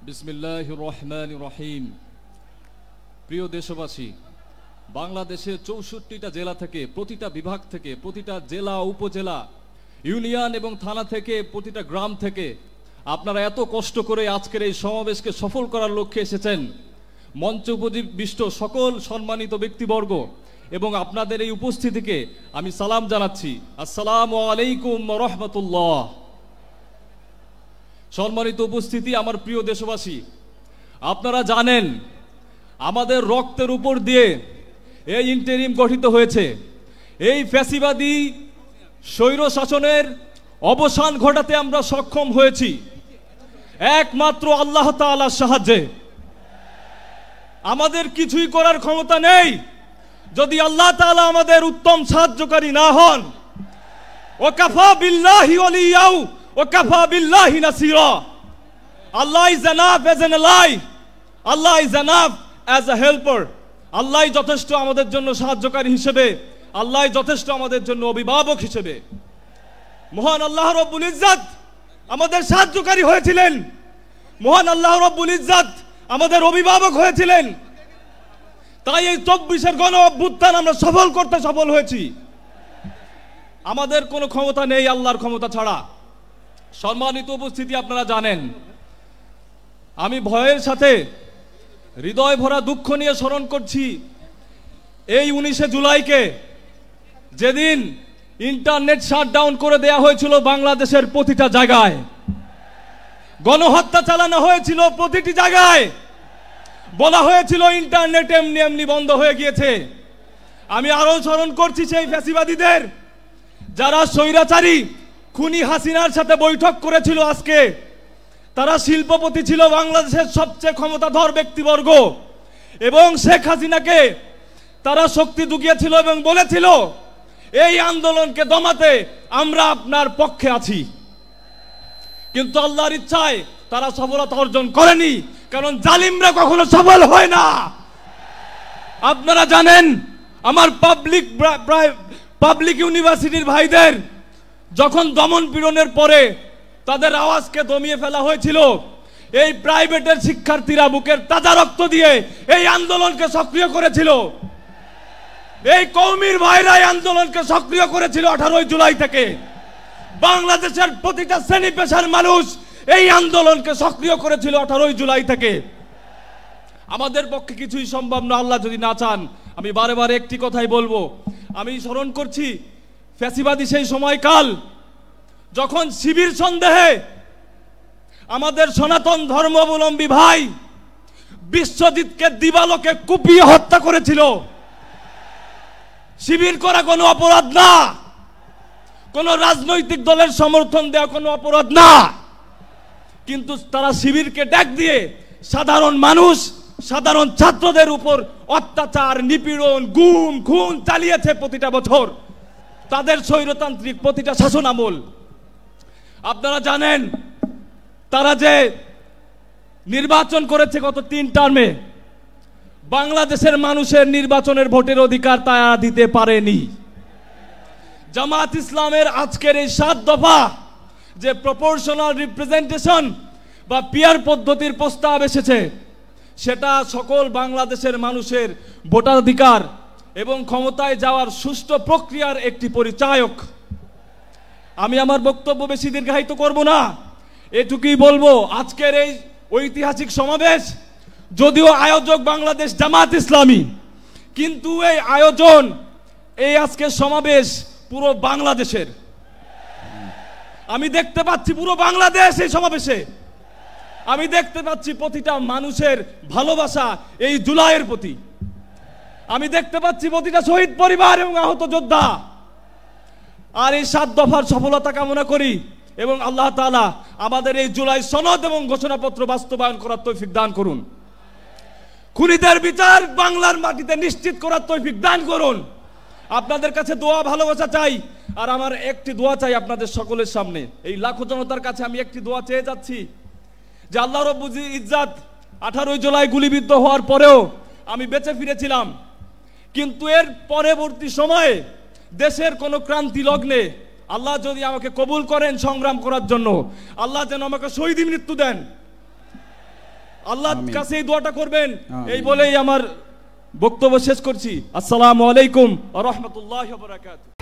বিসমিল্লাহির রহমানির রহিম। প্রিয় দেশবাসী, বাংলাদেশের 64টা জেলা থেকে, প্রতিটা বিভাগ থেকে, প্রতিটা জেলা উপজেলা ইউনিয়ন এবং থানা থেকে, প্রতিটা গ্রাম থেকে আপনারা এত কষ্ট করে আজকের এই সমাবেশকে সফল করার লক্ষ্যে এসেছেন। মঞ্চ উপবিষ্ট সকল সম্মানিত ব্যক্তিবর্গ এবং আপনাদের এই উপস্থিতিকে আমি সালাম জানাচ্ছি। আসসালামু আলাইকুম ওয়া রাহমাতুল্লাহ। সম্মানিত উপস্থিতি, আমার প্রিয় দেশবাসী, আপনারা জানেন আমাদের রক্তের উপর দিয়ে এই ইন্টারিম গঠিত হয়েছে। এই ফ্যাসিবাদী স্বৈর শাসনের অবসান ঘটাতে আমরা সক্ষম হয়েছি একমাত্র আল্লাহ তাআলার সাহায্যে। আমাদের কিছুই করার ক্ষমতা নেই যদি আল্লাহ তাআলা আমাদের উত্তম সাহায্যকারী না হন। ওয়াকাফা বিল্লাহি ওয়ালিয়াউ ওয়াকাফা বিল্লাহি নাসিরা। Allah is enough as an ally, Allah is enough as a helper. Allah যথেষ্ট আমাদের জন্য সাহায্যকারী হিসেবে, আল্লাহ যথেষ্ট আমাদের জন্য অভিভাবক হিসেবে। মহান আল্লাহ রব্বুল ইজ্জত আমাদের সাহায্যকারী হয়েছিলেন, মহান আল্লাহ রব্বুল ইজ্জত আমাদের অভিভাবক হয়েছিলেন। তাই এই 24-এর গণ অভ্যুত্থান আমরা সফল করতে সফল হয়েছি। আমাদের কোনো ক্ষমতা নেই আল্লাহর ক্ষমতা ছাড়া। সম্মানিত উপস্থিতি, আপনারা জানেন আমি ভয়ের সাথে হৃদয় ভরা দুঃখ নিয়ে স্মরণ করছি এই 19শে জুলাইকে, যেদিন ইন্টারনেট শাটডাউন করে দেয়া হয়েছিল বাংলাদেশের প্রতিটা জায়গায়, গণহত্যা চালানো হয়েছিল প্রতিটি জায়গায়, বলা হয়েছিল ইন্টারনেট এমনি এমনি বন্ধ হয়ে গিয়েছে। আমি আরো স্মরণ করছি সেই ফ্যাসিবাদীদের যারা স্বৈরাচারী খুনি হাসিনার সাথে বৈঠক করেছিল। আজকে তারা শিল্পপতি ছিল, বাংলাদেশের সবচেয়ে ক্ষমতাধর ব্যক্তিবর্গ, এবং শেখ হাসিনাকে তারা শক্তি জুগিয়েছিল এবং বলেছিল এই আন্দোলনকে দমাতে আমরা আপনার পক্ষে আছি। কিন্তু আল্লাহর ইচ্ছায় তারা সফলতা অর্জন করেনি, কারণ জালিমরা কখনো সফল হয় না। আপনারা জানেন আমার পাবলিক ইউনিভার্সিটির ভাইদের যখন দমন পীড়নের পরে তাদের আওয়াজকে দমিয়ে ফেলা হয়েছিল, এই প্রাইভেটের শিক্ষার্থীরা বুকের তাজা রক্ত দিয়ে এই আন্দোলনকে সক্রিয় করেছিল। এই কওমির ভাইরা এই আন্দোলনকে সক্রিয় করেছিল 18 জুলাই থেকে। বাংলাদেশের প্রতিটা শ্রেণী পেশার মানুষ এই আন্দোলনকে সক্রিয় করেছিল 18 জুলাই থেকে। আমাদের পক্ষে কিছুই সম্ভব না আল্লাহ যদি না চান। আমি বারে বারে একটি কথাই বলবো, আমি স্মরণ করছি ফ্যাসিবাদী সেই সময়কাল যখন শিবির সন্দেহে আমাদের সনাতন ধর্মাবলম্বী ভাই বিশ্বজিৎকে দিবালোকে কুপিয়ে হত্যা করেছিল। শিবির করা কোনো অপরাধ না, কোন রাজনৈতিক দলের সমর্থন দেওয়া কোনো অপরাধ না, কিন্তু তারা শিবিরকে ডাক দিয়ে সাধারণ মানুষ, সাধারণ ছাত্রদের উপর অত্যাচার, নিপীড়ন, গুম খুন চালিয়েছে প্রতিটা বছর তাদের স্বৈরতান্ত্রিক প্রতিটা শাসন আমল। আপনারা জানেন তারা যে নির্বাচন করেছে গত 3 টার্মে, বাংলাদেশের মানুষের নির্বাচনের ভোটের অধিকার তারা দিতে পারেনি। জামাত ইসলামের আজকের এই 7 দফা যে প্রপোর্শনাল রিপ্রেজেন্টেশন বা পিয়ার পদ্ধতির প্রস্তাব এসেছে, সেটা সকল বাংলাদেশের মানুষের ভোটাধিকার এবং ক্ষমতায় যাওয়ার সুষ্ঠু প্রক্রিয়ার একটি পরিচায়ক। আমি আমার বক্তব্য বেশি দীর্ঘায়িত করব না, এটুকুই বলবো আজকের এই ঐতিহাসিক সমাবেশ যদিও আয়োজক বাংলাদেশ জামাত ইসলামী, কিন্তু এই আয়োজন, এই আজকের সমাবেশ পুরো বাংলাদেশের। আমি দেখতে পাচ্ছি পুরো বাংলাদেশ এই সমাবেশে, আমি দেখতে পাচ্ছি প্রতিটা মানুষের ভালোবাসা এই জুলাইয়ের প্রতি, আমি দেখতে পাচ্ছি প্রতিটা শহীদ পরিবার এবং আহত যোদ্ধা। আর এই 7 দফার সফলতা কামনা করি এবং আল্লাহ তাআলা আমাদের এই জুলাই সনদ এবং ঘোষণাপত্র বাস্তবায়ন করার তৌফিক দান করুন। খুনিদের বিচার বাংলার মাটিতে নিশ্চিত করার তৌফিক দান করুন। আপনাদের কাছে দোয়া ভালোবাসা চাই, আর আমার একটি দোয়া চাই আপনাদের সকলের সামনে। এই লাখো জনতার কাছে আমি একটি দোয়া চেয়ে যাচ্ছি যে আল্লাহ রব্বুল ইজ্জত 18 জুলাই গুলিবিদ্ধ হওয়ার পরেও আমি বেঁচে ফিরেছিলাম, কিন্তু এর পরবর্তী সময়ে দেশের কোনো ক্রান্তি লগ্নে আল্লাহ যদি আমাকে কবুল করেন সংগ্রাম করার জন্য, আল্লাহ যেন আমাকে শহীদ মৃত্যু দেন। আল্লাহর আমিন। কাছে এই দোয়াটা করবেন। আমিন। এই বলেই আমার বক্তব্য শেষ করছি। আসসালামু আলাইকুম ওয়া রাহমাতুল্লাহি ওয়া বারাকাতুহু।